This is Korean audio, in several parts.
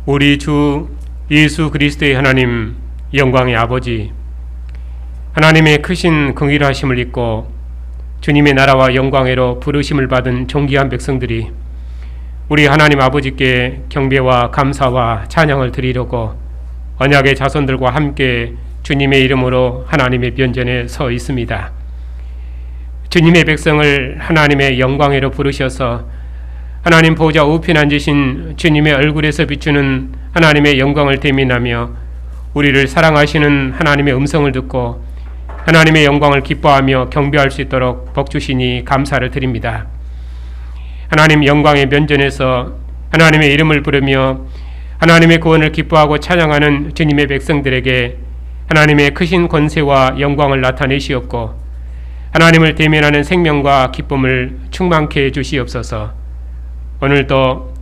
우리 주 예수 그리스도의 하나님, 영광의 아버지, 하나님의 크신 긍휼하심을 입고 주님의 나라와 영광으로 부르심을 받은 존귀한 백성들이 우리 하나님 아버지께 경배와 감사와 찬양을 드리려고 언약의 자손들과 함께 주님의 이름으로 하나님의 면전에 서 있습니다. 주님의 백성을 하나님의 영광으로 부르셔서 하나님 보좌 우편에 앉으신 주님의 얼굴에서 비추는 하나님의 영광을 대민하며 우리를 사랑하시는 하나님의 음성을 듣고 하나님의 영광을 기뻐하며 경배할 수 있도록 복 주시니 감사를 드립니다. 하나님 영광의 면전에서 하나님의 이름을 부르며 하나님의 구원을 기뻐하고 찬양하는 주님의 백성들에게 하나님의 크신 권세와 영광을 나타내시옵고 하나님을 대면하는 생명과 기쁨을 충만케 해주시옵소서. 오늘도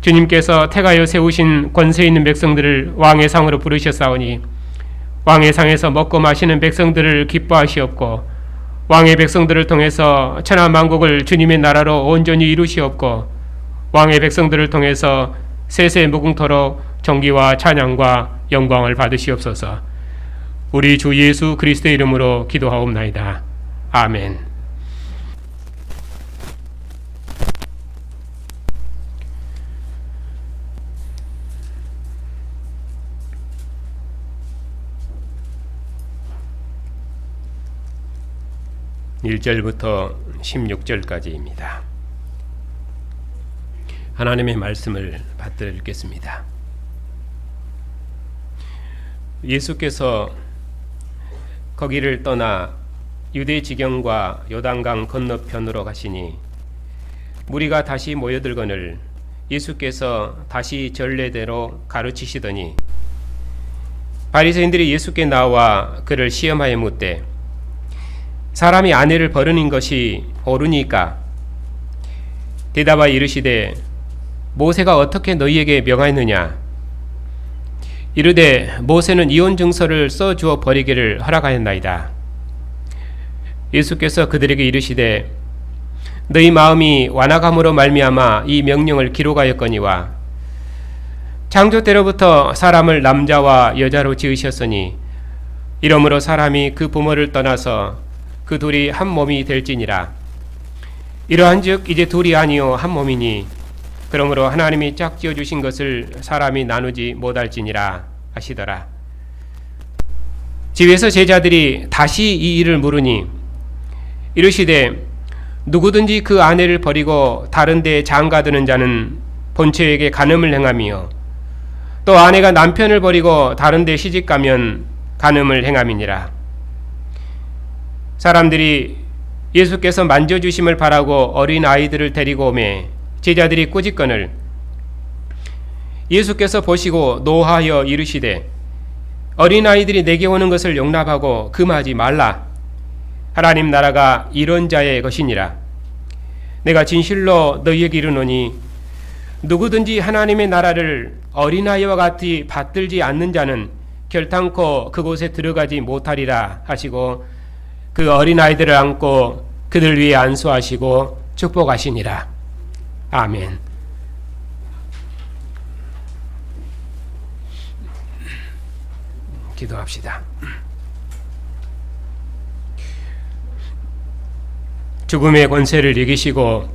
주님께서 택하여 세우신 권세 있는 백성들을 왕의 상으로 부르셨사오니 왕의 상에서 먹고 마시는 백성들을 기뻐하시옵고 왕의 백성들을 통해서 천하 만국을 주님의 나라로 온전히 이루시옵고 왕의 백성들을 통해서 세세 무궁토록 존귀와 찬양과 영광을 받으시옵소서. 우리 주 예수 그리스도의 이름으로 기도하옵나이다. 아멘. (1절부터) (16절까지입니다) 하나님의 말씀을 받들어 읽겠습니다. 예수께서 거기를 떠나 유대 지경과 요단강 건너편으로 가시니 무리가 다시 모여들거늘 예수께서 다시 전례대로 가르치시더니 바리새인들이 예수께 나와 그를 시험하여 묻되 사람이 아내를 버리는 것이 옳으니까? 대답하여 이르시되 모세가 어떻게 너희에게 명하였느냐? 이르되 모세는 이혼 증서를 써주어 버리기를 허락하였나이다. 예수께서 그들에게 이르시되 너희 마음이 완악함으로 말미암아 이 명령을 기록하였거니와 창조 때로부터 사람을 남자와 여자로 지으셨으니 이러므로 사람이 그 부모를 떠나서 그 둘이 한 몸이 될지니라. 이러한즉 이제 둘이 아니요 한 몸이니 그러므로 하나님이 짝지어 주신 것을 사람이 나누지 못할지니라 하시더라. 집에서 제자들이 다시 이 일을 물으니 이르시되 누구든지 그 아내를 버리고 다른 데에 장가드는 자는 본처에게 간음을 행하며 또 아내가 남편을 버리고 다른 데 시집가면 간음을 행함이니라. 사람들이 예수께서 만져주심을 바라고 어린 아이들을 데리고 오매 제자들이 꾸짖거늘 예수께서 보시고 노하여 이르시되 어린 아이들이 내게 오는 것을 용납하고 금하지 말라. 하나님 나라가 이런 자의 것이니라. 내가 진실로 너희에게 이르노니 누구든지 하나님의 나라를 어린아이와 같이 받들지 않는 자는 결탄코 그곳에 들어가지 못하리라 하시고 그 어린아이들을 안고 그들 위에 안수하시고 축복하시니라. 아멘. 기도합시다. 죽음의 권세를 이기시고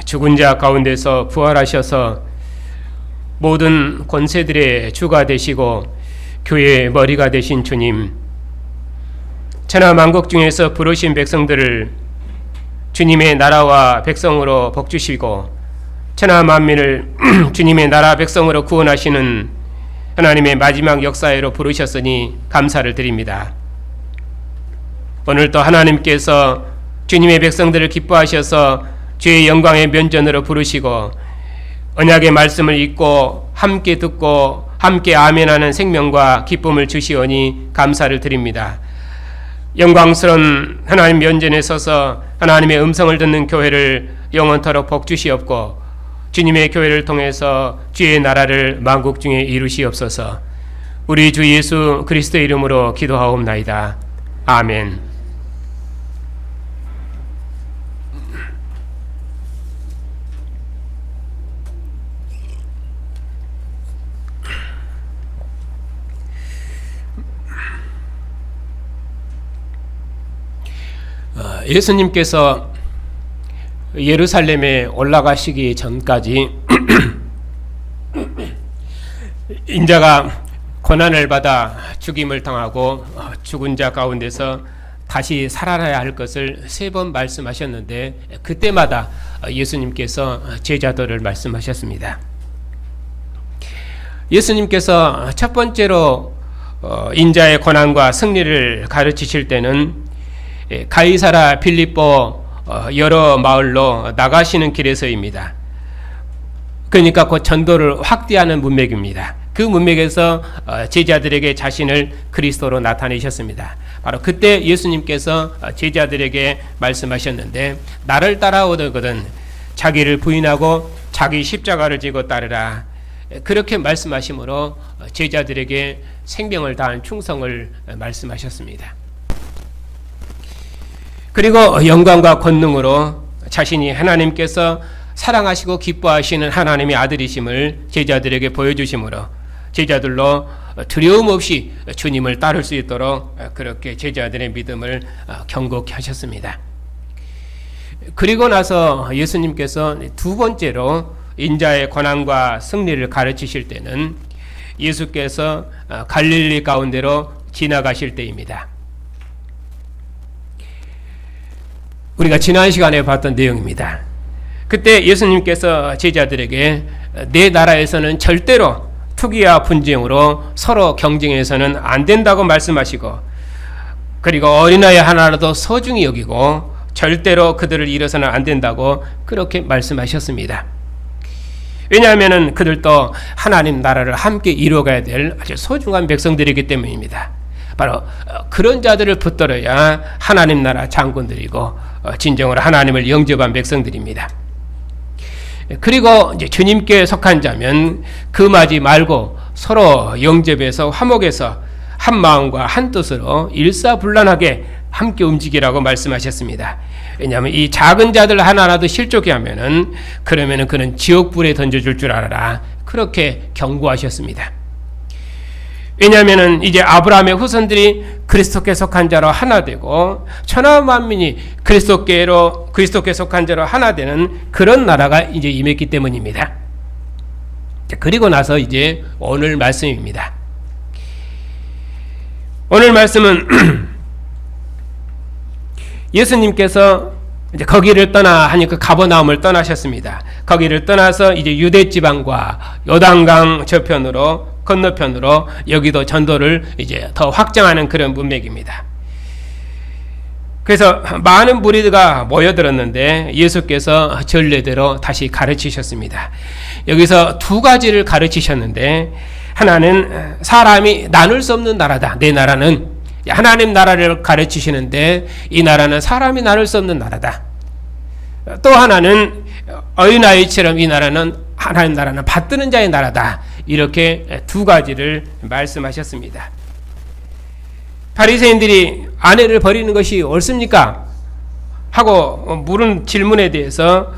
죽은 자 가운데서 부활하셔서 모든 권세들의 주가 되시고 교회의 머리가 되신 주님, 천하 만국 중에서 부르신 백성들을 주님의 나라와 백성으로 복주시고 천하 만민을 주님의 나라 백성으로 구원하시는 하나님의 마지막 역사회로 부르셨으니 감사를 드립니다. 오늘도 하나님께서 주님의 백성들을 기뻐하셔서 주의 영광의 면전으로 부르시고 언약의 말씀을 읽고 함께 듣고 함께 아멘하는 생명과 기쁨을 주시오니 감사를 드립니다. 영광스러운 하나님 면전에 서서 하나님의 음성을 듣는 교회를 영원토록 복주시옵고 주님의 교회를 통해서 주의 나라를 만국 중에 이루시옵소서. 우리 주 예수 그리스도의 이름으로 기도하옵나이다. 아멘. 예수님께서 예루살렘에 올라가시기 전까지 인자가 고난을 받아 죽임을 당하고 죽은 자 가운데서 다시 살아나야 할 것을 3번 말씀하셨는데, 그때마다 예수님께서 제자들을 말씀하셨습니다. 예수님께서 첫 번째로 인자의 고난과 승리를 가르치실 때는 가이사라 빌립보 여러 마을로 나가시는 길에서입니다. 그러니까 그 전도를 확대하는 문맥입니다. 그 문맥에서 제자들에게 자신을 그리스도로 나타내셨습니다. 바로 그때 예수님께서 제자들에게 말씀하셨는데, 나를 따라오거든 자기를 부인하고 자기 십자가를 지고 따르라. 그렇게 말씀하심으로 제자들에게 생명을 다한 충성을 말씀하셨습니다. 그리고 영광과 권능으로 자신이 하나님께서 사랑하시고 기뻐하시는 하나님의 아들이심을 제자들에게 보여주심으로 제자들로 두려움 없이 주님을 따를 수 있도록 그렇게 제자들의 믿음을 견고케 하셨습니다. 그리고 나서 예수님께서 2번째로 인자의 고난과 승리를 가르치실 때는 예수께서 갈릴리 가운데로 지나가실 때입니다. 우리가 지난 시간에 봤던 내용입니다. 그때 예수님께서 제자들에게 내 나라에서는 절대로 투기와 분쟁으로 서로 경쟁해서는 안 된다고 말씀하시고, 그리고 어린아이 하나라도 소중히 여기고 절대로 그들을 잃어서는 안 된다고 그렇게 말씀하셨습니다. 왜냐하면 그들도 하나님 나라를 함께 이루어가야 될 아주 소중한 백성들이기 때문입니다. 바로 그런 자들을 붙들어야 하나님 나라 장군들이고 진정으로 하나님을 영접한 백성들입니다. 그리고 이제 주님께 속한 자면 금하지 말고 서로 영접해서 화목해서 한 마음과 한 뜻으로 일사불란하게 함께 움직이라고 말씀하셨습니다. 왜냐하면 이 작은 자들 하나라도 실족해 하면은 그러면은 그는 지옥불에 던져줄 줄 알아라. 그렇게 경고하셨습니다. 왜냐하면은 이제 아브라함의 후손들이 그리스도께 속한 자로 하나 되고 천하 만민이 그리스도께 속한 자로 하나 되는 그런 나라가 이제 임했기 때문입니다. 그리고 나서 이제 오늘 말씀입니다. 오늘 말씀은 예수님께서 이제 거기를 떠나 하니까 가버나움을 떠나셨습니다. 거기를 떠나서 이제 유대 지방과 요단강 저편으로 건너편으로 여기도 전도를 이제 더 확장하는 그런 문맥입니다. 그래서 많은 무리가 모여들었는데 예수께서 전례대로 다시 가르치셨습니다. 여기서 2가지를 가르치셨는데, 하나는 사람이 나눌 수 없는 나라다. 내 나라는 하나님 나라를 가르치시는데 이 나라는 사람이 나눌 수 없는 나라다. 또 하나는 어린아이처럼 이 나라는 하나님 나라는 받드는 자의 나라다. 이렇게 2가지를 말씀하셨습니다. 바리새인들이 아내를 버리는 것이 옳습니까? 하고 물은 질문에 대해서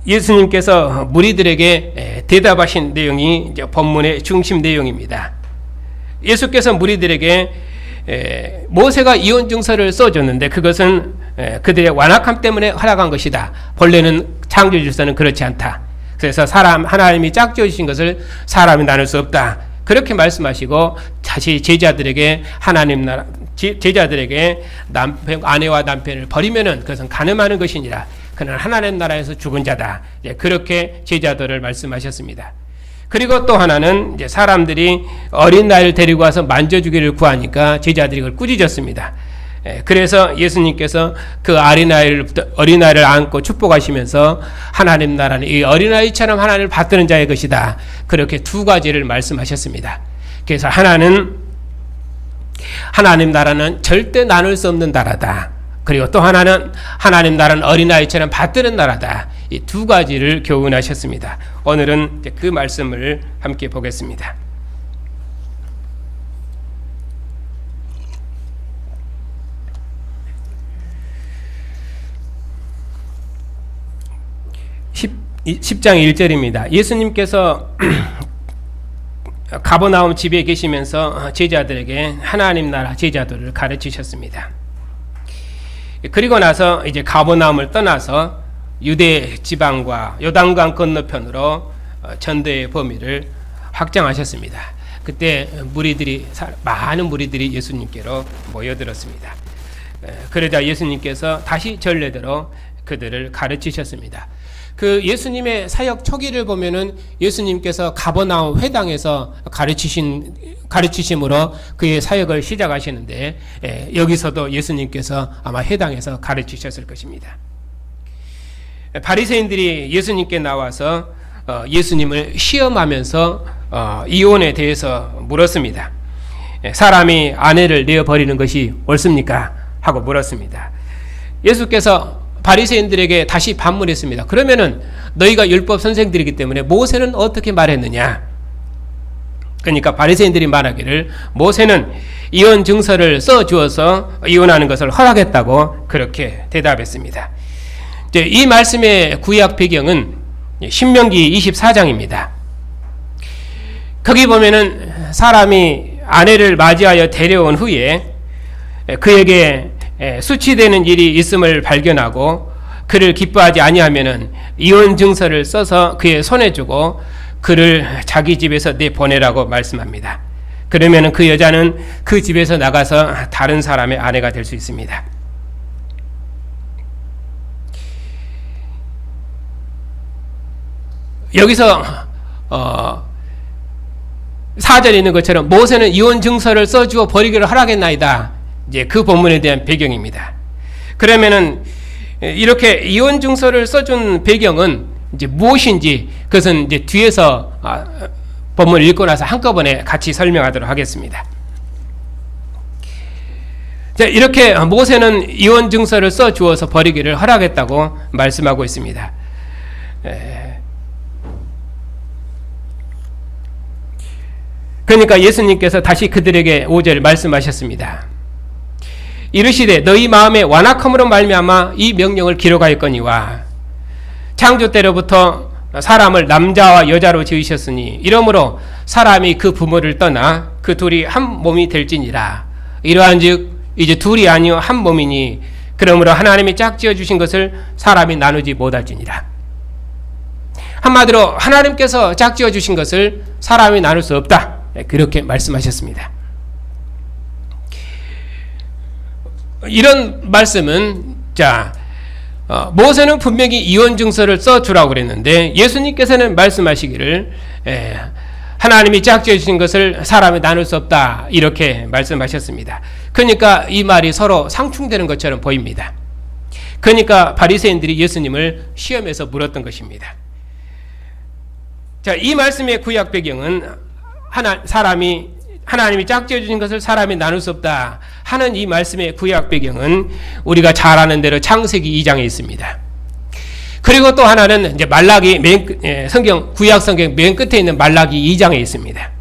예수님께서 무리들에게 대답하신 내용이 이제 본문의 중심 내용입니다. 예수께서 무리들에게 모세가 이혼 증서를 써줬는데 그것은 그들의 완악함 때문에 허락한 것이다. 본래는 창조 질서는 그렇지 않다. 그래서 하나님이 짝지어주신 것을 사람이 나눌 수 없다. 그렇게 말씀하시고 다시 제자들에게 아내와 남편을 버리면은 그것은 간음하는 것이니라. 그는 하나님 나라에서 죽은 자다. 그렇게 제자들을 말씀하셨습니다. 그리고 또 하나는 이제 사람들이 어린 아이를 데리고 와서 만져주기를 구하니까 제자들이 그걸 꾸짖었습니다. 그래서 예수님께서 그 어린아이를 안고 축복하시면서 하나님 나라는 이 어린아이처럼 하나님을 받드는 자의 것이다. 그렇게 2가지를 말씀하셨습니다. 그래서 하나님 나라는 절대 나눌 수 없는 나라다. 그리고 또 하나는 하나님 나라는 어린아이처럼 받드는 나라다. 이 2가지를 교훈하셨습니다. 오늘은 그 말씀을 함께 보겠습니다. (10장 1절입니다) 예수님께서 가버나움 집에 계시면서 제자들에게 하나님 나라 제자도를 가르치셨습니다. 그리고 나서 이제 가버나움을 떠나서 유대 지방과 요단강 건너편으로 전도의 범위를 확장하셨습니다. 그때 많은 무리들이 예수님께로 모여들었습니다. 그러자 예수님께서 다시 전례대로 그들을 가르치셨습니다. 그 예수님의 사역 초기를 보면은 예수님께서 가버나움 회당에서 가르치심으로 그의 사역을 시작하시는데, 여기서도 예수님께서 아마 회당에서 가르치셨을 것입니다. 바리새인들이 예수님께 나와서 예수님을 시험하면서 이혼에 대해서 물었습니다. 사람이 아내를 내어버리는 것이 옳습니까? 하고 물었습니다. 예수께서 바리새인들에게 다시 반문했습니다. 그러면은 너희가 율법 선생들이기 때문에 모세는 어떻게 말했느냐? 그러니까 바리새인들이 말하기를 모세는 이혼 증서를 써 주어서 이혼하는 것을 허락했다고 그렇게 대답했습니다. 이 말씀의 구약 배경은 신명기 24장입니다. 거기 보면은 사람이 아내를 맞이하여 데려온 후에 그에게 수치되는 일이 있음을 발견하고 그를 기뻐하지 아니하면은 이혼 증서를 써서 그의 손에 주고 그를 자기 집에서 내보내라고 말씀합니다. 그러면은 그 여자는 그 집에서 나가서 다른 사람의 아내가 될 수 있습니다. 여기서 4절에 있는 것처럼 모세는 이혼 증서를 써주어 버리기를 허락했나이다. 이제 그 본문에 대한 배경입니다. 그러면은 이렇게 이혼 증서를 써준 배경은 이제 무엇인지 그것은 이제 뒤에서 본문을 읽고 나서 한꺼번에 같이 설명하도록 하겠습니다. 자, 이렇게 모세는 이혼 증서를 써 주어서 버리기를 허락했다고 말씀하고 있습니다. 그러니까 예수님께서 다시 그들에게 5절 말씀하셨습니다. 이르시되 너희 마음의 완악함으로 말미암아 이 명령을 기록하였거니와 창조 때로부터 사람을 남자와 여자로 지으셨으니 이러므로 사람이 그 부모를 떠나 그 둘이 한 몸이 될지니라. 이러한즉 이제 둘이 아니요 한 몸이니 그러므로 하나님이 짝지어 주신 것을 사람이 나누지 못할지니라. 한마디로 하나님께서 짝지어 주신 것을 사람이 나눌 수 없다. 그렇게 말씀하셨습니다. 이런 말씀은 모세는 분명히 이혼 증서를 써주라고 그랬는데 예수님께서는 말씀하시기를 하나님이 짝지어 주신 것을 사람이 나눌 수 없다 이렇게 말씀하셨습니다. 그러니까 이 말이 서로 상충되는 것처럼 보입니다. 그러니까 바리새인들이 예수님을 시험해서 물었던 것입니다. 자, 이 말씀의 구약 배경은 하나님이 짝지어 주신 것을 사람이 나눌 수 없다 하는 이 말씀의 구약 배경은 우리가 잘 아는 대로 창세기 2장에 있습니다. 그리고 또 하나는 이제 말라기 구약 성경 맨 끝에 있는 말라기 2장에 있습니다.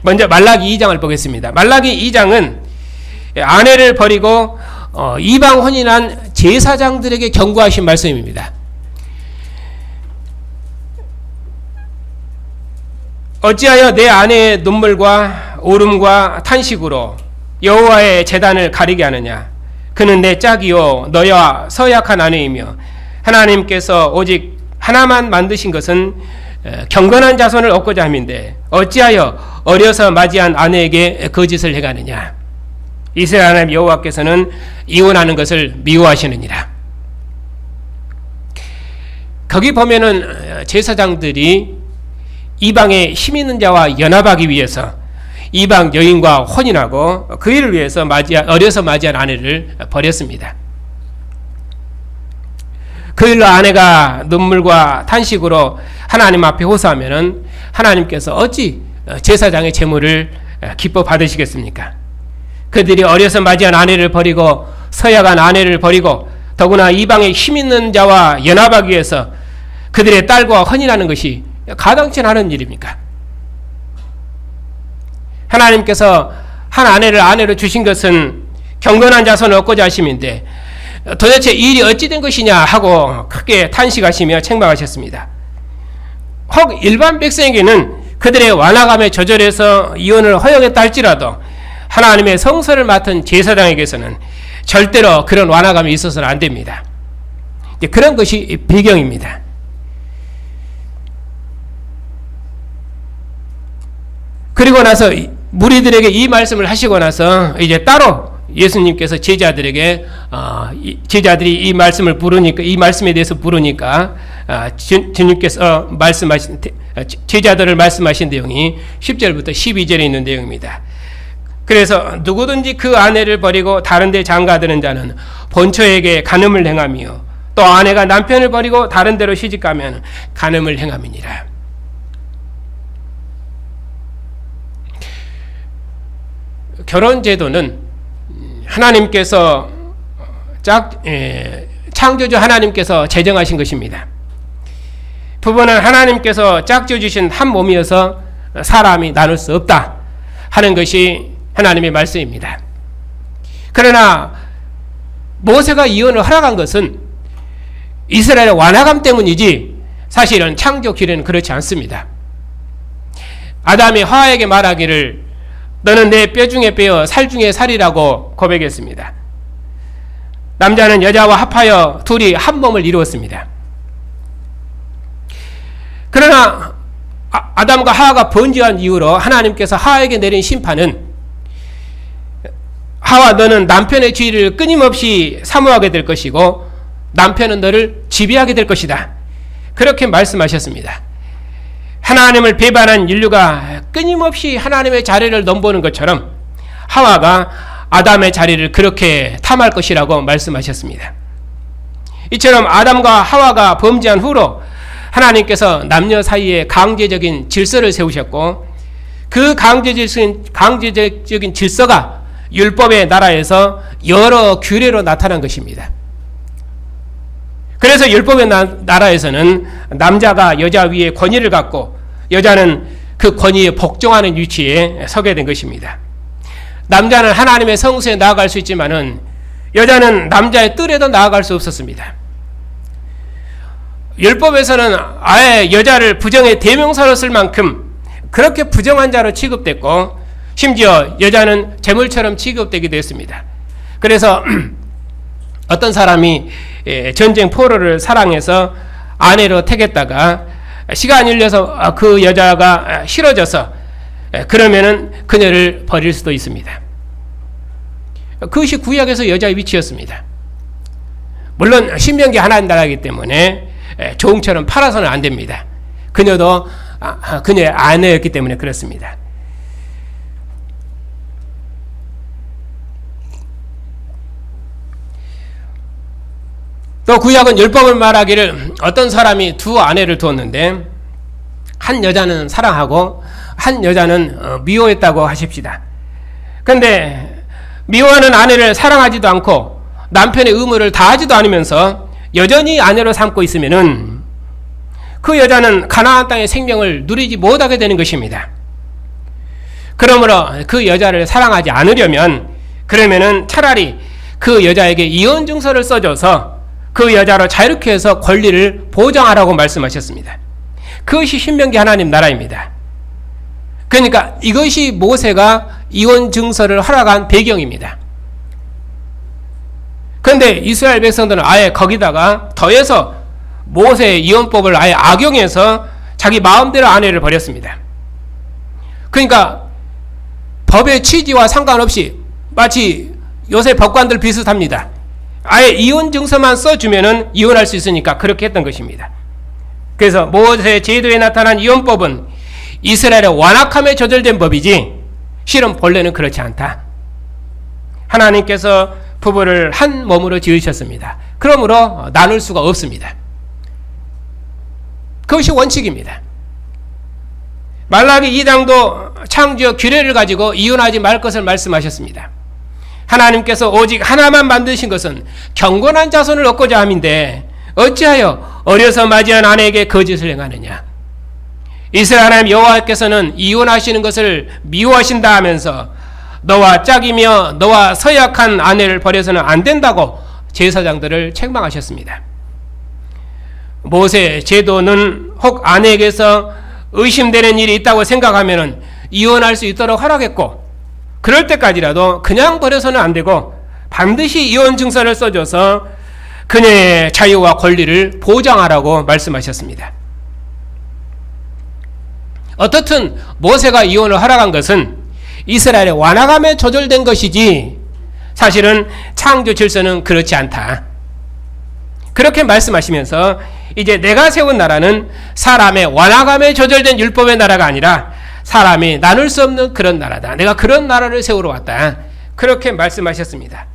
먼저 말라기 2장을 보겠습니다. 말라기 2장은 아내를 버리고 이방 혼인한 제사장들에게 경고하신 말씀입니다. 어찌하여 내 아내의 눈물과 울음과 탄식으로 여호와의 제단을 가리게 하느냐? 그는 내 짝이요 너와 서약한 아내이며 하나님께서 오직 하나만 만드신 것은 경건한 자손을 얻고자 함인데 어찌하여 어려서 맞이한 아내에게 거짓을 행하느냐? 이스라엘 하나님 여호와께서는 이혼하는 것을 미워하시느니라. 거기 보면은 제사장들이 이방의 힘 있는 자와 연합하기 위해서 이방 여인과 혼인하고 그 일을 위해서 어려서 맞이한 아내를 버렸습니다. 그 일로 아내가 눈물과 탄식으로 하나님 앞에 호소하면은 하나님께서 어찌 제사장의 제물을 기뻐 받으시겠습니까? 그들이 어려서 맞이한 아내를 버리고 서약한 아내를 버리고 더구나 이방의 힘 있는 자와 연합하기 위해서 그들의 딸과 혼인하는 것이 가당치 않은 일입니까? 하나님께서 한 아내를 아내로 주신 것은 경건한 자손을 얻고자 하심인데 도대체 이 일이 어찌 된 것이냐 하고 크게 탄식하시며 책망하셨습니다. 혹 일반 백성에게는 그들의 완화감에 조절해서 이혼을 허용했다 할지라도 하나님의 성소를 맡은 제사장에게서는 절대로 그런 완화감이 있어서는 안 됩니다. 그런 것이 배경입니다. 그리고 나서 무리들에게 이 말씀을 하시고 나서 이제 따로 예수님께서 제자들이 이 말씀을 부르니까, 이 말씀에 대해서 부르니까 주님께서 제자들을 말씀하신 내용이 10절부터 12절에 있는 내용입니다. 그래서 누구든지 그 아내를 버리고 다른 데 장가드는 자는 본처에게 간음을 행하며 또 아내가 남편을 버리고 다른 데로 시집가면 간음을 행함이니라. 결혼 제도는 하나님께서 창조주 하나님께서 제정하신 것입니다. 부부는 하나님께서 짝지어 주신 한 몸이어서 사람이 나눌 수 없다 하는 것이 하나님의 말씀입니다. 그러나 모세가 이혼을 허락한 것은 이스라엘의 완화감 때문이지 사실은 창조 기회는 그렇지 않습니다. 아담이 하와에게 말하기를 너는 내 뼈 중에 뼈, 살 중에 살이라고 고백했습니다. 남자는 여자와 합하여 둘이 한 몸을 이루었습니다. 그러나 아담과 하와가 번제한 이후로 하나님께서 하와에게 내린 심판은 하와 너는 남편의 주의를 끊임없이 사모하게 될 것이고 남편은 너를 지배하게 될 것이다. 그렇게 말씀하셨습니다. 하나님을 배반한 인류가 끊임없이 하나님의 자리를 넘보는 것처럼 하와가 아담의 자리를 그렇게 탐할 것이라고 말씀하셨습니다. 이처럼 아담과 하와가 범죄한 후로 하나님께서 남녀 사이에 강제적인 질서를 세우셨고 그 강제적인 질서가 율법의 나라에서 여러 규례로 나타난 것입니다. 그래서 율법의 나라에서는 남자가 여자 위에 권위를 갖고 여자는 그 권위에 복종하는 위치에 서게 된 것입니다. 남자는 하나님의 성소에 나아갈 수 있지만은 여자는 남자의 뜰에도 나아갈 수 없었습니다. 율법에서는 아예 여자를 부정의 대명사로 쓸 만큼 그렇게 부정한 자로 취급됐고 심지어 여자는 재물처럼 취급되기도 했습니다. 그래서 어떤 사람이 전쟁 포로를 사랑해서 아내로 택했다가 시간이 흘려서 그 여자가 싫어져서 그러면은 그녀를 버릴 수도 있습니다. 그것이 구약에서 여자의 위치였습니다. 물론 신명기 하나님 나라이기 때문에 종처럼 팔아서는 안 됩니다. 그녀도 그녀의 아내였기 때문에 그렇습니다. 또 구약은 율법을 말하기를 어떤 사람이 두 아내를 두었는데 한 여자는 사랑하고 한 여자는 미워했다고 하십시다. 그런데 미워하는 아내를 사랑하지도 않고 남편의 의무를 다하지도 않으면서 여전히 아내로 삼고 있으면은 그 여자는 가나안 땅의 생명을 누리지 못하게 되는 것입니다. 그러므로 그 여자를 사랑하지 않으려면 그러면은 차라리 그 여자에게 이혼 증서를 써줘서 그 여자로 자유롭게 해서 권리를 보장하라고 말씀하셨습니다. 그것이 신명기 하나님 나라입니다. 그러니까 이것이 모세가 이혼 증서를 허락한 배경입니다. 그런데 이스라엘 백성들은 아예 거기다가 더해서 모세의 이혼법을 아예 악용해서 자기 마음대로 아내를 버렸습니다. 그러니까 법의 취지와 상관없이 마치 요새 법관들 비슷합니다. 아예 이혼 증서만 써주면은 이혼할 수 있으니까 그렇게 했던 것입니다. 그래서 모세 제도에 나타난 이혼법은 이스라엘의 완악함에 조절된 법이지 실은 본래는 그렇지 않다. 하나님께서 부부를 한 몸으로 지으셨습니다. 그러므로 나눌 수가 없습니다. 그것이 원칙입니다. 말라기 2장도 창조 규례를 가지고 이혼하지 말 것을 말씀하셨습니다. 하나님께서 오직 하나만 만드신 것은 경건한 자손을 얻고자 함인데 어찌하여 어려서 맞이한 아내에게 거짓을 행하느냐. 이스라엘 하나님 여호와께서는 이혼하시는 것을 미워하신다 하면서 너와 짝이며 너와 서약한 아내를 버려서는 안 된다고 제사장들을 책망하셨습니다. 모세 제도는 혹 아내에게서 의심되는 일이 있다고 생각하면 이혼할 수 있도록 허락했고, 그럴 때까지라도 그냥 버려서는 안 되고 반드시 이혼 증서를 써줘서 그녀의 자유와 권리를 보장하라고 말씀하셨습니다. 어떻든 모세가 이혼을 허락한 것은 이스라엘의 완화감에 조절된 것이지 사실은 창조 질서는 그렇지 않다. 그렇게 말씀하시면서 이제 내가 세운 나라는 사람의 완화감에 조절된 율법의 나라가 아니라 사람이 나눌 수 없는 그런 나라다. 내가 그런 나라를 세우러 왔다. 그렇게 말씀하셨습니다.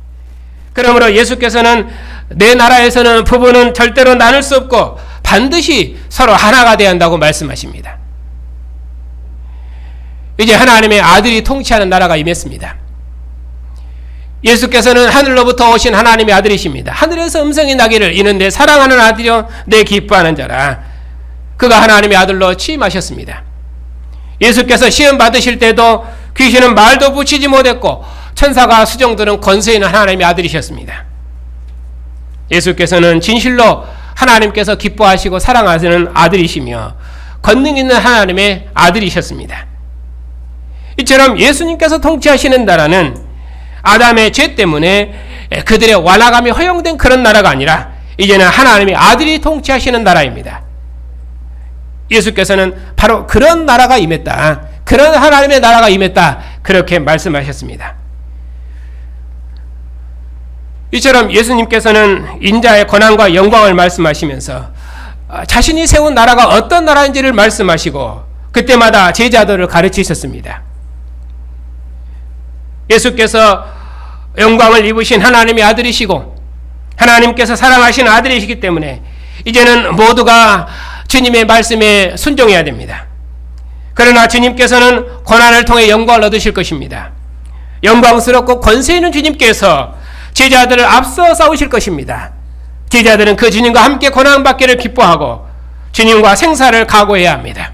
그러므로 예수께서는 내 나라에서는 부부는 절대로 나눌 수 없고 반드시 서로 하나가 되어야 한다고 말씀하십니다. 이제 하나님의 아들이 통치하는 나라가 임했습니다. 예수께서는 하늘로부터 오신 하나님의 아들이십니다. 하늘에서 음성이 나기를 이는 내 사랑하는 아들이요 내 기뻐하는 자라. 그가 하나님의 아들로 취임하셨습니다. 예수께서 시험 받으실 때도 귀신은 말도 붙이지 못했고 천사가 수종들은 권세 있는 하나님의 아들이셨습니다. 예수께서는 진실로 하나님께서 기뻐하시고 사랑하시는 아들이시며 권능 있는 하나님의 아들이셨습니다. 이처럼 예수님께서 통치하시는 나라는 아담의 죄 때문에 그들의 완화감이 허용된 그런 나라가 아니라 이제는 하나님의 아들이 통치하시는 나라입니다. 예수께서는 바로 그런 나라가 임했다. 그런 하나님의 나라가 임했다. 그렇게 말씀하셨습니다. 이처럼 예수님께서는 인자의 권한과 영광을 말씀하시면서 자신이 세운 나라가 어떤 나라인지를 말씀하시고 그때마다 제자들을 가르치셨습니다. 예수께서 영광을 입으신 하나님의 아들이시고 하나님께서 사랑하시는 아들이시기 때문에 이제는 모두가 주님의 말씀에 순종해야 됩니다. 그러나 주님께서는 고난을 통해 영광을 얻으실 것입니다. 영광스럽고 권세 있는 주님께서 제자들을 앞서 싸우실 것입니다. 제자들은 그 주님과 함께 고난받기를 기뻐하고 주님과 생사를 각오해야 합니다.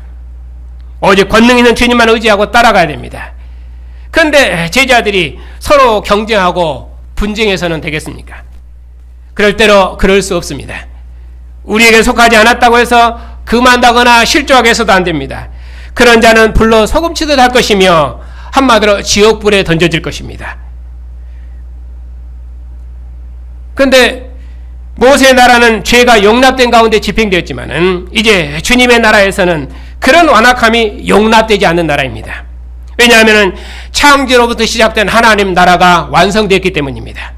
오직 권능 있는 주님만 의지하고 따라가야 됩니다. 그런데 제자들이 서로 경쟁하고 분쟁해서는 되겠습니까? 그럴 때로 그럴 수 없습니다. 우리에게 속하지 않았다고 해서 금한다거나 실족하게 해서도 안 됩니다. 그런 자는 불로 소금치듯 할 것이며 한마디로 지옥불에 던져질 것입니다. 그런데 모세의 나라는 죄가 용납된 가운데 집행되었지만은 이제 주님의 나라에서는 그런 완악함이 용납되지 않는 나라입니다. 왜냐하면 창조로부터 시작된 하나님 나라가 완성되었기 때문입니다.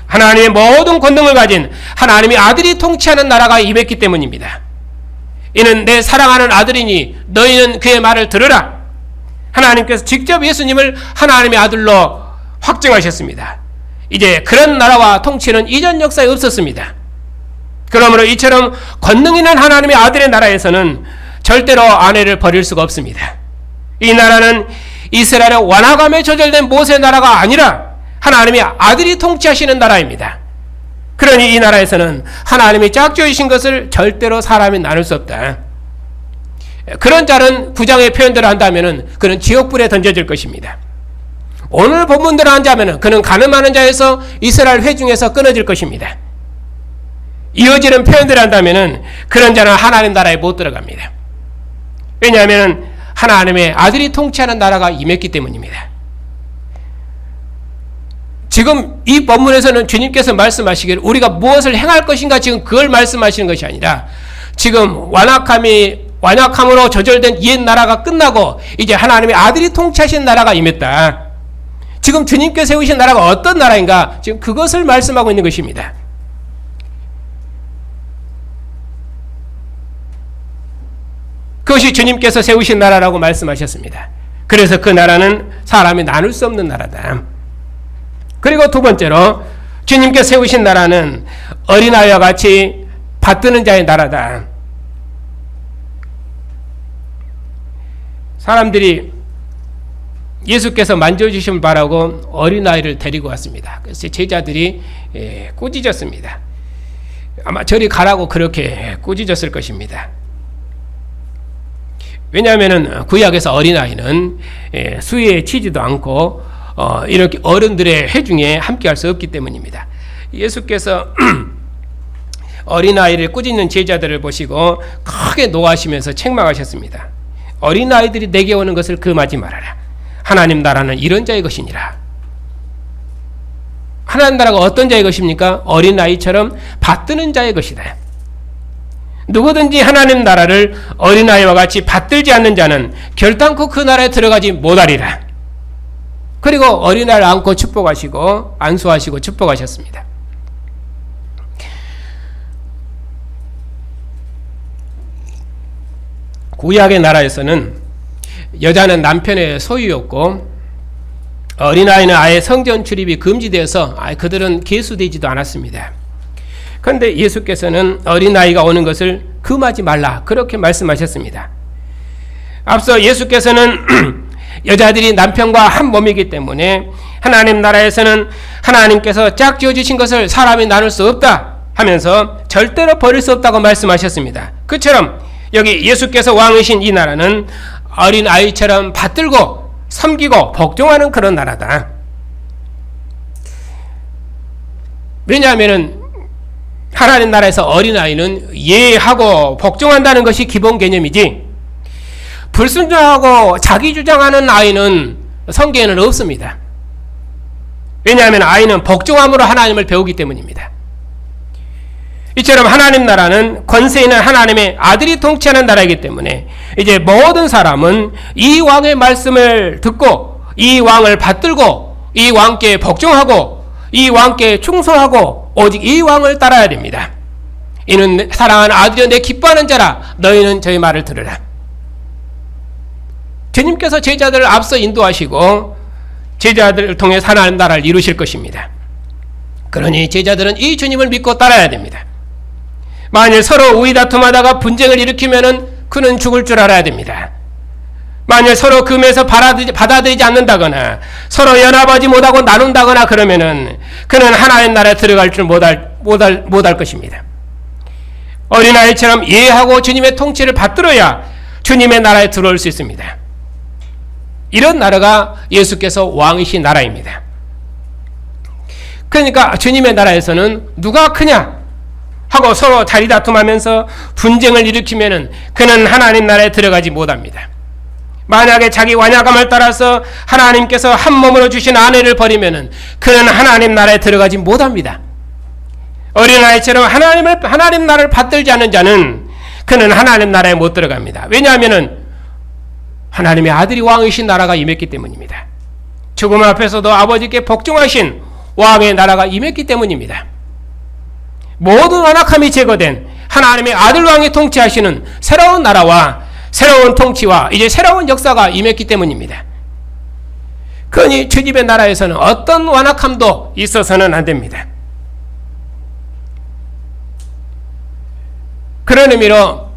하나님의 모든 권능을 가진 하나님의 아들이 통치하는 나라가 임했기 때문입니다. 이는 내 사랑하는 아들이니 너희는 그의 말을 들으라. 하나님께서 직접 예수님을 하나님의 아들로 확정하셨습니다. 이제 그런 나라와 통치는 이전 역사에 없었습니다. 그러므로 이처럼 권능 있는 하나님의 아들의 나라에서는 절대로 아내를 버릴 수가 없습니다. 이 나라는 이스라엘의 완화감에 조절된 모세의 나라가 아니라 하나님의 아들이 통치하시는 나라입니다. 그러니 이 나라에서는 하나님이 짝지으신 것을 절대로 사람이 나눌 수 없다. 그런 자는 부장의 표현대로 한다면 그는 지옥불에 던져질 것입니다. 오늘 본문대로 한다면 그는 가늠하는 자에서 이스라엘 회중에서 끊어질 것입니다. 이어지는 표현대로 한다면 그런 자는 하나님 나라에 못 들어갑니다. 왜냐하면 하나님의 아들이 통치하는 나라가 임했기 때문입니다. 지금 이 본문에서는 주님께서 말씀하시기를 우리가 무엇을 행할 것인가 지금 그걸 말씀하시는 것이 아니라 지금 완악함으로 저절된 옛 나라가 끝나고 이제 하나님의 아들이 통치하시는 나라가 임했다. 지금 주님께서 세우신 나라가 어떤 나라인가 지금 그것을 말씀하고 있는 것입니다. 그것이 주님께서 세우신 나라라고 말씀하셨습니다. 그래서 그 나라는 사람이 나눌 수 없는 나라다. 그리고 두 번째로 주님께서 세우신 나라는 어린아이와 같이 받드는 자의 나라다. 사람들이 예수께서 만져주심을 바라고 어린아이를 데리고 왔습니다. 그래서 제자들이 꾸짖었습니다. 아마 저리 가라고 그렇게 꾸짖었을 것입니다. 왜냐하면 구약에서 어린아이는 수혜에 치지도 않고 이렇게 어른들의 회중에 함께할 수 없기 때문입니다. 예수께서 어린아이를 꾸짖는 제자들을 보시고 크게 노하시면서 책망하셨습니다. 어린아이들이 내게 오는 것을 금하지 말아라. 하나님 나라는 이런 자의 것이니라. 하나님 나라가 어떤 자의 것입니까? 어린아이처럼 받드는 자의 것이다. 누구든지 하나님 나라를 어린아이와 같이 받들지 않는 자는 결단코 그 나라에 들어가지 못하리라. 그리고 어린아이를 안고 축복하시고 안수하시고 축복하셨습니다. 구약의 나라에서는 여자는 남편의 소유였고 어린아이는 아예 성전 출입이 금지되어서 그들은 계수되지도 않았습니다. 그런데 예수께서는 어린아이가 오는 것을 금하지 말라 그렇게 말씀하셨습니다. 앞서 예수께서는 여자들이 남편과 한 몸이기 때문에 하나님 나라에서는 하나님께서 짝지어 주신 것을 사람이 나눌 수 없다 하면서 절대로 버릴 수 없다고 말씀하셨습니다. 그처럼 여기 예수께서 왕이신 이 나라는 어린아이처럼 받들고 섬기고 복종하는 그런 나라다. 왜냐하면 하나님 나라에서 어린아이는 예하고 복종한다는 것이 기본 개념이지 불순종하고 자기 주장하는 아이는 성경에는 없습니다. 왜냐하면 아이는 복종함으로 하나님을 배우기 때문입니다. 이처럼 하나님 나라는 권세 있는 하나님의 아들이 통치하는 나라이기 때문에 이제 모든 사람은 이 왕의 말씀을 듣고 이 왕을 받들고 이 왕께 복종하고 이 왕께 충성하고 오직 이 왕을 따라야 됩니다. 이는 사랑하는 아들이여 내 기뻐하는 자라 너희는 저희 말을 들으라. 주님께서 제자들을 앞서 인도하시고 제자들을 통해 하나님 나라를 이루실 것입니다. 그러니 제자들은 이 주님을 믿고 따라야 됩니다. 만일 서로 우위 다툼하다가 분쟁을 일으키면은 그는 죽을 줄 알아야 됩니다. 만일 서로 금에서 받아들이지 않는다거나 서로 연합하지 못하고 나눈다거나 그러면은 그는 하나님 나라에 들어갈 줄 못할 것입니다. 어린아이처럼 이해하고 주님의 통치를 받들어야 주님의 나라에 들어올 수 있습니다. 이런 나라가 예수께서 왕이신 나라입니다. 그러니까 주님의 나라에서는 누가 크냐 하고 서로 자리 다툼하면서 분쟁을 일으키면은 그는 하나님 나라에 들어가지 못합니다. 만약에 자기 완약함을 따라서 하나님께서 한 몸으로 주신 아내를 버리면은 그는 하나님 나라에 들어가지 못합니다. 어린아이처럼 하나님 나라를 받들지 않는 자는 그는 하나님 나라에 못 들어갑니다. 왜냐하면은 하나님의 아들이 왕이신 나라가 임했기 때문입니다. 죽음 앞에서도 아버지께 복종하신 왕의 나라가 임했기 때문입니다. 모든 완악함이 제거된 하나님의 아들 왕이 통치하시는 새로운 나라와 새로운 통치와 이제 새로운 역사가 임했기 때문입니다. 그러니 주님의 나라에서는 어떤 완악함도 있어서는 안 됩니다. 그런 의미로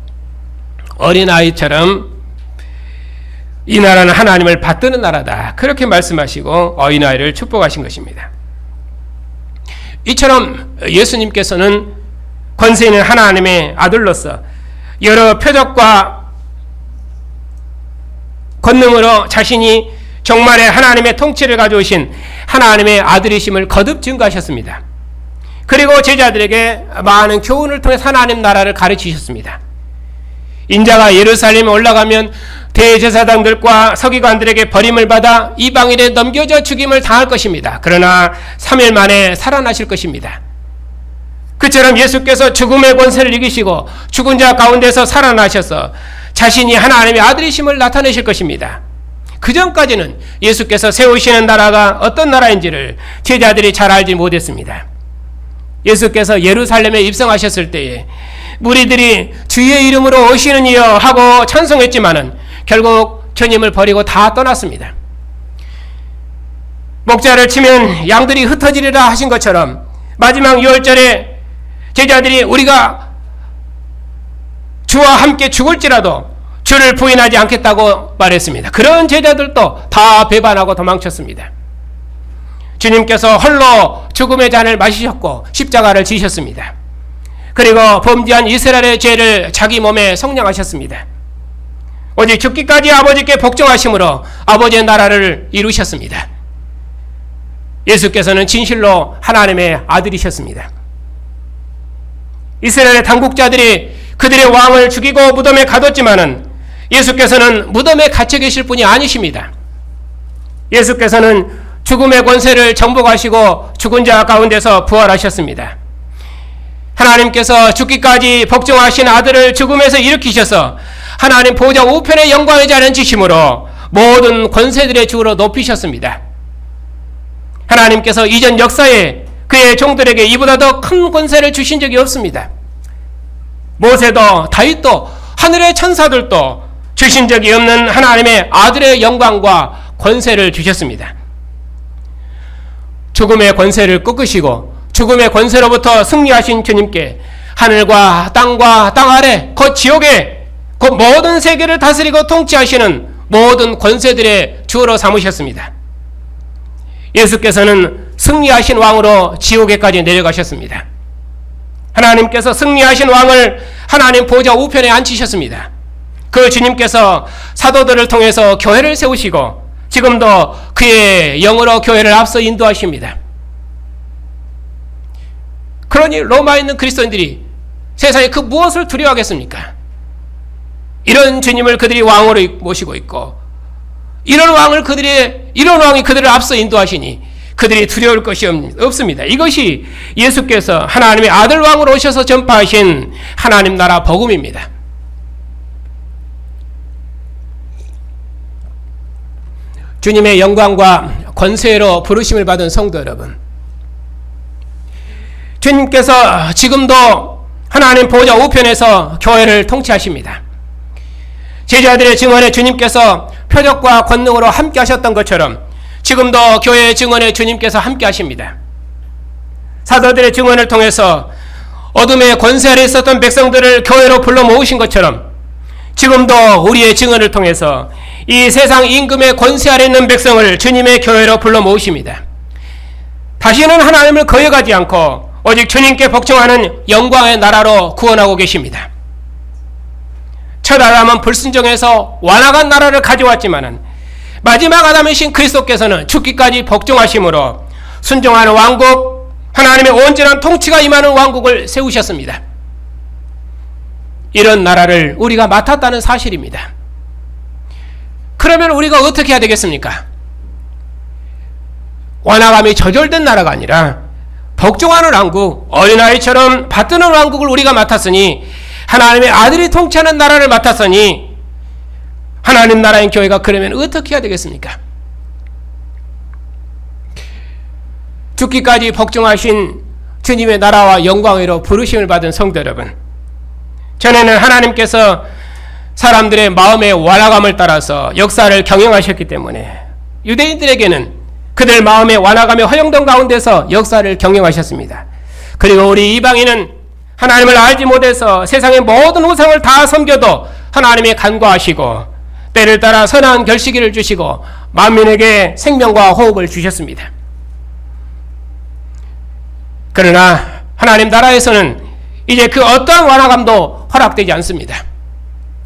어린아이처럼 이 나라는 하나님을 받드는 나라다 그렇게 말씀하시고 어린아이를 축복하신 것입니다. 이처럼 예수님께서는 권세 있는 하나님의 아들로서 여러 표적과 권능으로 자신이 종말의 하나님의 통치를 가져오신 하나님의 아들이심을 거듭 증거하셨습니다. 그리고 제자들에게 많은 교훈을 통해 하나님 나라를 가르치셨습니다. 인자가 예루살렘에 올라가면 대제사장들과 서기관들에게 버림을 받아 이방인에 넘겨져 죽임을 당할 것입니다. 그러나 3일 만에 살아나실 것입니다. 그처럼 예수께서 죽음의 권세를 이기시고 죽은 자 가운데서 살아나셔서 자신이 하나님의 아들이심을 나타내실 것입니다. 그 전까지는 예수께서 세우시는 나라가 어떤 나라인지를 제자들이 잘 알지 못했습니다. 예수께서 예루살렘에 입성하셨을 때에 무리들이 주의 이름으로 오시는 이여 하고 찬송했지만은 결국 주님을 버리고 다 떠났습니다. 목자를 치면 양들이 흩어지리라 하신 것처럼 마지막 6월절에 제자들이 우리가 주와 함께 죽을지라도 주를 부인하지 않겠다고 말했습니다. 그런 제자들도 다 배반하고 도망쳤습니다. 주님께서 홀로 죽음의 잔을 마시셨고 십자가를 지셨습니다. 그리고 범죄한 이스라엘의 죄를 자기 몸에 속량하셨습니다. 오직 죽기까지 아버지께 복종하심으로 아버지의 나라를 이루셨습니다. 예수께서는 진실로 하나님의 아들이셨습니다. 이스라엘의 당국자들이 그들의 왕을 죽이고 무덤에 가뒀지만은 예수께서는 무덤에 갇혀 계실 분이 아니십니다. 예수께서는 죽음의 권세를 정복하시고 죽은 자 가운데서 부활하셨습니다. 하나님께서 죽기까지 복종하신 아들을 죽음에서 일으키셔서 하나님 보좌 우편의 영광의 자리에 앉히심으로 모든 권세들의 주로 높이셨습니다. 하나님께서 이전 역사에 그의 종들에게 이보다 더 큰 권세를 주신 적이 없습니다. 모세도 다윗도 하늘의 천사들도 주신 적이 없는 하나님의 아들의 영광과 권세를 주셨습니다. 죽음의 권세를 꺾으시고 죽음의 권세로부터 승리하신 주님께 하늘과 땅 아래 곧 지옥에 곧 모든 세계를 다스리고 통치하시는 모든 권세들의 주로 삼으셨습니다. 예수께서는 승리하신 왕으로 지옥에까지 내려가셨습니다. 하나님께서 승리하신 왕을 하나님 보좌 우편에 앉히셨습니다. 그 주님께서 사도들을 통해서 교회를 세우시고 지금도 그의 영으로 교회를 앞서 인도하십니다. 그러니 로마에 있는 그리스도인들이 세상에 그 무엇을 두려워하겠습니까? 이런 주님을 그들이 왕으로 모시고 있고 이런 왕이 그들을 앞서 인도하시니 그들이 두려울 것이 없습니다. 이것이 예수께서 하나님의 아들 왕으로 오셔서 전파하신 하나님 나라 복음입니다. 주님의 영광과 권세로 부르심을 받은 성도 여러분, 주님께서 지금도 하나님 보좌 우편에서 교회를 통치하십니다. 제자들의 증언에 주님께서 표적과 권능으로 함께 하셨던 것처럼 지금도 교회의 증언에 주님께서 함께 하십니다. 사도들의 증언을 통해서 어둠의 권세 아래 있었던 백성들을 교회로 불러 모으신 것처럼 지금도 우리의 증언을 통해서 이 세상 임금의 권세 아래 있는 백성을 주님의 교회로 불러 모으십니다. 다시는 하나님을 거역하지 않고 오직 주님께 복종하는 영광의 나라로 구원하고 계십니다. 첫 아담은 불순종해서 완악한 나라를 가져왔지만은 마지막 아담이신 그리스도께서는 죽기까지 복종하심으로 순종하는 왕국, 하나님의 온전한 통치가 임하는 왕국을 세우셨습니다. 이런 나라를 우리가 맡았다는 사실입니다. 그러면 우리가 어떻게 해야 되겠습니까? 완악함이 저절된 나라가 아니라 복종하는 왕국, 어린아이처럼 받드는 왕국을 우리가 맡았으니 하나님의 아들이 통치하는 나라를 맡았으니 하나님 나라인 교회가 그러면 어떻게 해야 되겠습니까? 죽기까지 복종하신 주님의 나라와 영광으로 부르심을 받은 성도 여러분, 전에는 하나님께서 사람들의 마음의 완악함을 따라서 역사를 경영하셨기 때문에 유대인들에게는 그들 마음의 완악함의 허영동 가운데서 역사를 경영하셨습니다. 그리고 우리 이방인은 하나님을 알지 못해서 세상의 모든 우상을 다 섬겨도 하나님이 간과하시고 때를 따라 선한 결시기를 주시고 만민에게 생명과 호흡을 주셨습니다. 그러나 하나님 나라에서는 이제 그 어떠한 완악함도 허락되지 않습니다.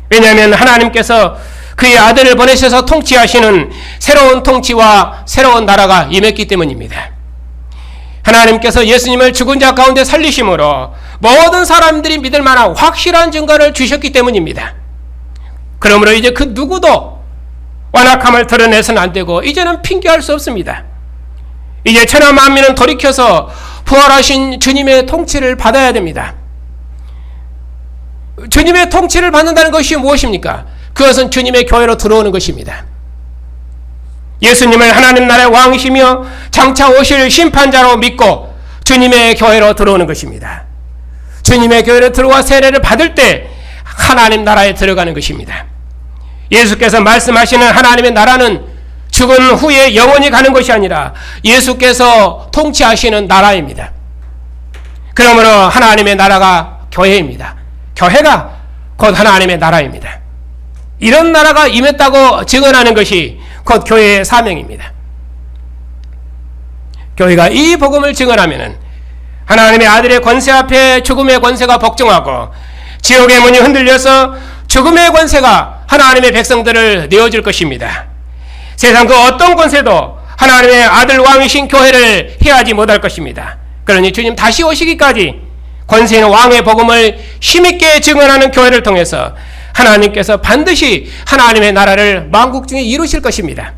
왜냐하면 하나님께서 그의 아들을 보내셔서 통치하시는 새로운 통치와 새로운 나라가 임했기 때문입니다. 하나님께서 예수님을 죽은 자 가운데 살리심으로 모든 사람들이 믿을 만한 확실한 증거를 주셨기 때문입니다. 그러므로 이제 그 누구도 완악함을 드러내서는 안 되고 이제는 핑계할 수 없습니다. 이제 천하 만민은 돌이켜서 부활하신 주님의 통치를 받아야 됩니다. 주님의 통치를 받는다는 것이 무엇입니까? 그것은 주님의 교회로 들어오는 것입니다. 예수님을 하나님 나라의 왕이시며 장차 오실 심판자로 믿고 주님의 교회로 들어오는 것입니다. 주님의 교회로 들어와 세례를 받을 때 하나님 나라에 들어가는 것입니다. 예수께서 말씀하시는 하나님의 나라는 죽은 후에 영원히 가는 것이 아니라 예수께서 통치하시는 나라입니다. 그러므로 하나님의 나라가 교회입니다. 교회가 곧 하나님의 나라입니다. 이런 나라가 임했다고 증언하는 것이 곧 교회의 사명입니다. 교회가 이 복음을 증언하면은 하나님의 아들의 권세 앞에 죽음의 권세가 복종하고 지옥의 문이 흔들려서 죽음의 권세가 하나님의 백성들을 내어줄 것입니다. 세상 그 어떤 권세도 하나님의 아들 왕이신 교회를 해하지 못할 것입니다. 그러니 주님 다시 오시기까지 권세 있는 왕의 복음을 힘있게 증언하는 교회를 통해서 하나님께서 반드시 하나님의 나라를 만국 중에 이루실 것입니다.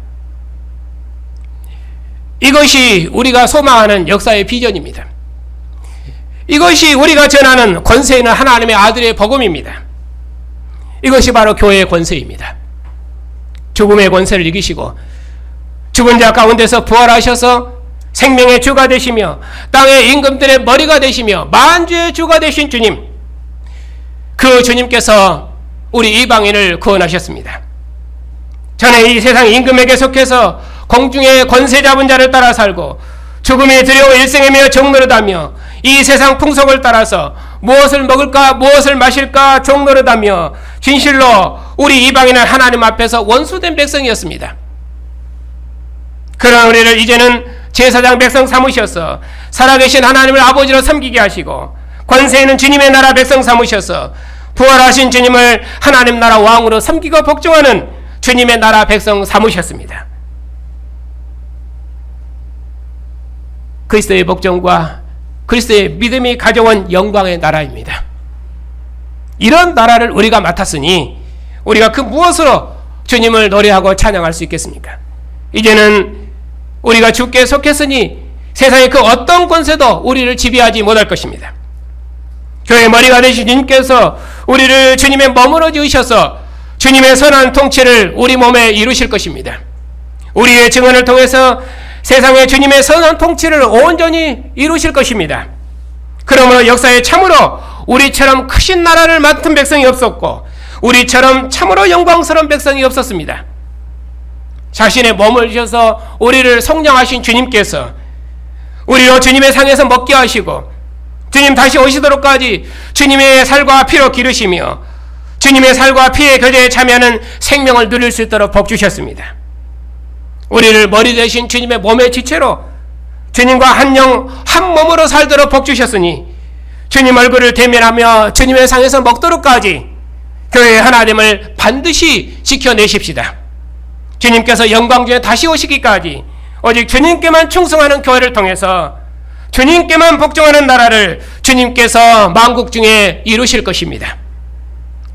이것이 우리가 소망하는 역사의 비전입니다. 이것이 우리가 전하는 권세 있는 하나님의 아들의 복음입니다. 이것이 바로 교회의 권세입니다. 죽음의 권세를 이기시고 죽은 자 가운데서 부활하셔서 생명의 주가 되시며 땅의 임금들의 머리가 되시며 만주의 주가 되신 주님, 그 주님께서 우리 이방인을 구원하셨습니다. 전에 이 세상 임금에게 속해서 공중의 권세 잡은 자를 따라 살고 죽음이 두려워 일생애며 종노릇하며 이 세상 풍속을 따라서 무엇을 먹을까 무엇을 마실까 종노릇하며 진실로 우리 이방인은 하나님 앞에서 원수된 백성이었습니다. 그런 우리를 이제는 제사장 백성 삼으셔서 살아계신 하나님을 아버지로 섬기게 하시고 권세 있는 주님의 나라 백성 삼으셔서 부활하신 주님을 하나님 나라 왕으로 섬기고 복종하는 주님의 나라 백성 삼으셨습니다. 그리스도의 복종과 그리스도의 믿음이 가져온 영광의 나라입니다. 이런 나라를 우리가 맡았으니 우리가 그 무엇으로 주님을 노래하고 찬양할 수 있겠습니까? 이제는 우리가 주께 속했으니 세상의 그 어떤 권세도 우리를 지배하지 못할 것입니다. 교회의 머리가 되신 주님께서 우리를 주님의 머무러 지으셔서 주님의 선한 통치를 우리 몸에 이루실 것입니다. 우리의 증언을 통해서 세상에 주님의 선한 통치를 온전히 이루실 것입니다. 그러므로 역사에 참으로 우리처럼 크신 나라를 맡은 백성이 없었고 우리처럼 참으로 영광스러운 백성이 없었습니다. 자신의 몸을 주셔서 우리를 성령하신 주님께서 우리로 주님의 상에서 먹게 하시고 주님 다시 오시도록까지 주님의 살과 피로 기르시며 주님의 살과 피의 교제에 참여하는 생명을 누릴 수 있도록 복 주셨습니다. 우리를 머리 대신 주님의 몸의 지체로 주님과 한 영 한 몸으로 살도록 복 주셨으니 주님 얼굴을 대면하며 주님의 상에서 먹도록까지 교회의 하나됨을 반드시 지켜내십시다. 주님께서 영광 중에 다시 오시기까지 오직 주님께만 충성하는 교회를 통해서 주님께만 복종하는 나라를 주님께서 만국 중에 이루실 것입니다.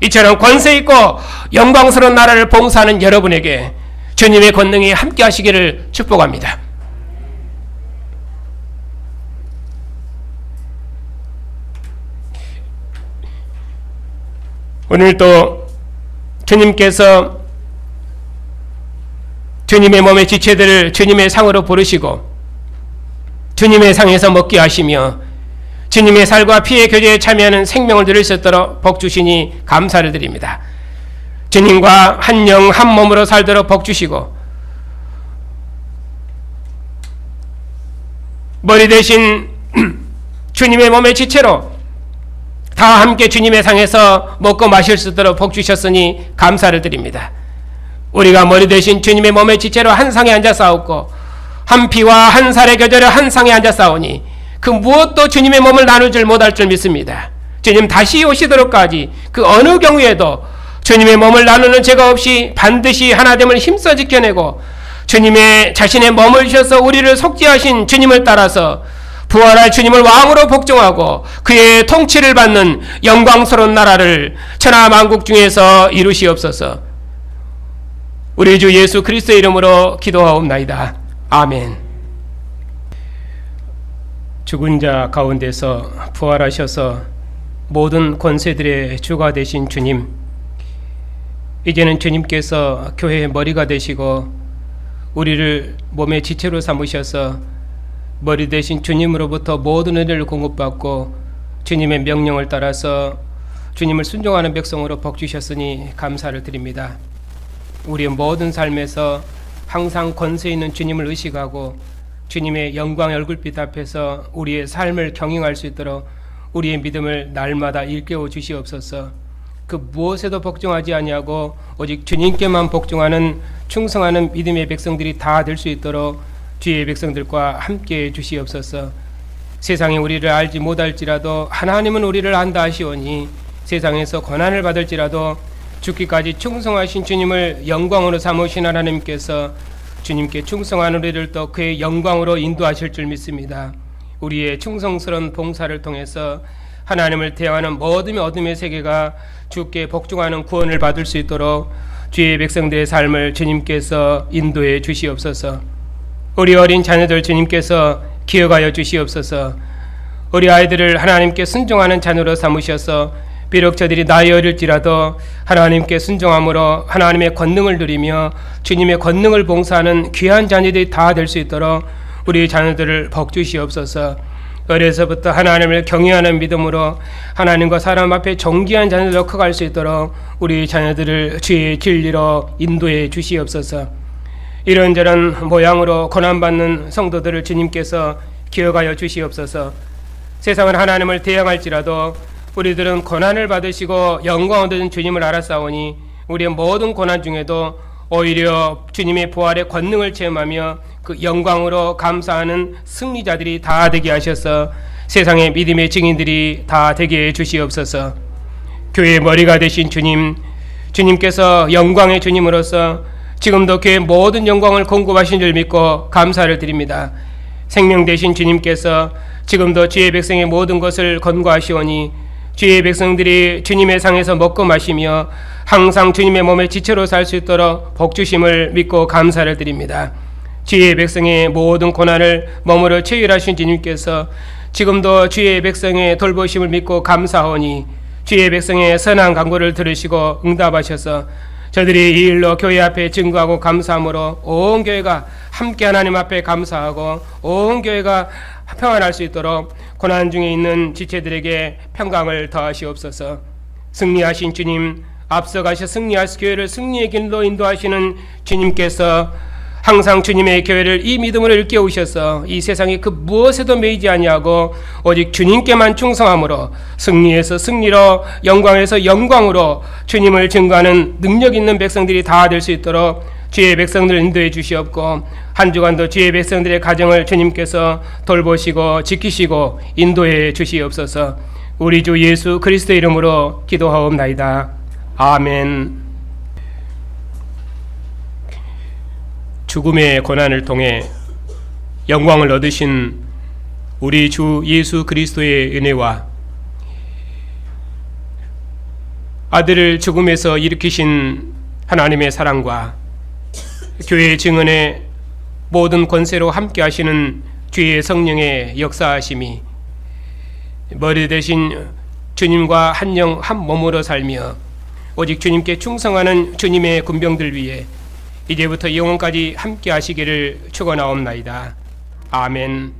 이처럼 권세 있고 영광스러운 나라를 봉사하는 여러분에게 주님의 권능이 함께 하시기를 축복합니다. 오늘도 주님께서 주님의 몸의 지체들을 주님의 상으로 부르시고 주님의 상에서 먹게 하시며 주님의 살과 피의 교제에 참여하는 생명을 누릴 수 있도록 복 주시니 감사를 드립니다. 주님과 한 영 한 몸으로 살도록 복 주시고 머리 대신 주님의 몸의 지체로 다 함께 주님의 상에서 먹고 마실 수 있도록 복 주셨으니 감사를 드립니다. 우리가 머리 대신 주님의 몸의 지체로 한 상에 앉아 싸웠고 한 피와 한 살의 교제로 한 상에 앉아 싸우니 그 무엇도 주님의 몸을 나눌 줄 못할 줄 믿습니다. 주님 다시 오시도록까지 그 어느 경우에도 주님의 몸을 나누는 죄가 없이 반드시 하나됨을 힘써 지켜내고 주님의 자신의 몸을 주셔서 우리를 속죄하신 주님을 따라서 부활할 주님을 왕으로 복종하고 그의 통치를 받는 영광스러운 나라를 천하 만국 중에서 이루시옵소서. 우리 주 예수 그리스도의 이름으로 기도하옵나이다. 아멘. 죽은 자 가운데서 부활하셔서 모든 권세들의 주가 되신 주님, 이제는 주님께서 교회의 머리가 되시고 우리를 몸의 지체로 삼으셔서 머리 대신 주님으로부터 모든 은혜를 공급받고 주님의 명령을 따라서 주님을 순종하는 백성으로 복 주셨으니 감사를 드립니다. 우리의 모든 삶에서 항상 권세 있는 주님을 의식하고 주님의 영광의 얼굴빛 앞에서 우리의 삶을 경영할 수 있도록 우리의 믿음을 날마다 일깨워 주시옵소서. 그 무엇에도 복종하지 아니하고 오직 주님께만 복종하는 충성하는 믿음의 백성들이 다 될 수 있도록 주의 백성들과 함께 해 주시옵소서. 세상이 우리를 알지 못할지라도 하나님은 우리를 안다 하시오니 세상에서 고난을 받을지라도 죽기까지 충성하신 주님을 영광으로 삼으신 하나님께서 주님께 충성한 우리를 또 그의 영광으로 인도하실 줄 믿습니다. 우리의 충성스러운 봉사를 통해서 하나님을 대항하는 모든 어둠의 세계가 주께 복종하는 구원을 받을 수 있도록 주의 백성들의 삶을 주님께서 인도해 주시옵소서. 우리 어린 자녀들 주님께서 기억하여 주시옵소서. 우리 아이들을 하나님께 순종하는 자녀로 삼으셔서 비록 저들이 나이 어릴지라도 하나님께 순종함으로 하나님의 권능을 누리며 주님의 권능을 봉사하는 귀한 자녀들이 다 될 수 있도록 우리 자녀들을 복 주시옵소서. 어려서부터 하나님을 경외하는 믿음으로 하나님과 사람 앞에 존귀한 자녀들로 커갈 수 있도록 우리 자녀들을 주의 진리로 인도해 주시옵소서. 이런저런 모양으로 고난받는 성도들을 주님께서 기억하여 주시옵소서. 세상은 하나님을 대항할지라도 우리들은 고난을 받으시고 영광 얻은 주님을 알았사오니 우리의 모든 고난 중에도 오히려 주님의 부활의 권능을 체험하며 그 영광으로 감사하는 승리자들이 다 되게 하셔서 세상의 믿음의 증인들이 다 되게 해 주시옵소서. 교회의 머리가 되신 주님, 주님께서 영광의 주님으로서 지금도 교회의 모든 영광을 공급하신 줄 믿고 감사를 드립니다. 생명 되신 주님께서 지금도 주의 백성의 모든 것을 권고하시오니 주의 백성들이 주님의 상에서 먹고 마시며 항상 주님의 몸의 지체로 살 수 있도록 복주심을 믿고 감사를 드립니다. 주의 백성의 모든 고난을 몸으로 체휼하신 주님께서 지금도 주의 백성의 돌보심을 믿고 감사하오니 주의 백성의 선한 간구를 들으시고 응답하셔서 저들이 이 일로 교회 앞에 증거하고 감사함으로 온 교회가 함께 하나님 앞에 감사하고 온 교회가 평안할 수 있도록 고난 중에 있는 지체들에게 평강을 더하시옵소서. 승리하신 주님, 앞서가셔 승리하시 교회를 승리의 길로 인도하시는 주님께서 항상 주님의 교회를 이 믿음으로 일깨우셔서 이 세상에 그 무엇에도 매이지 아니하고 오직 주님께만 충성함으로 승리에서 승리로 영광에서 영광으로 주님을 증거하는 능력 있는 백성들이 다 될 수 있도록 주의 백성들을 인도해 주시옵고 한 주간도 주의 백성들의 가정을 주님께서 돌보시고 지키시고 인도해 주시옵소서. 우리 주 예수 그리스도의 이름으로 기도하옵나이다. 아멘. 죽음의 고난을 통해 영광을 얻으신 우리 주 예수 그리스도의 은혜와 아들을 죽음에서 일으키신 하나님의 사랑과 교회의 증언의 모든 권세로 함께 하시는 주의 성령의 역사하심이 머리 대신 주님과 한 영 한 몸으로 살며 오직 주님께 충성하는 주님의 군병들 위해 이제부터 영원까지 함께 하시기를 축원하옵나이다. 아멘.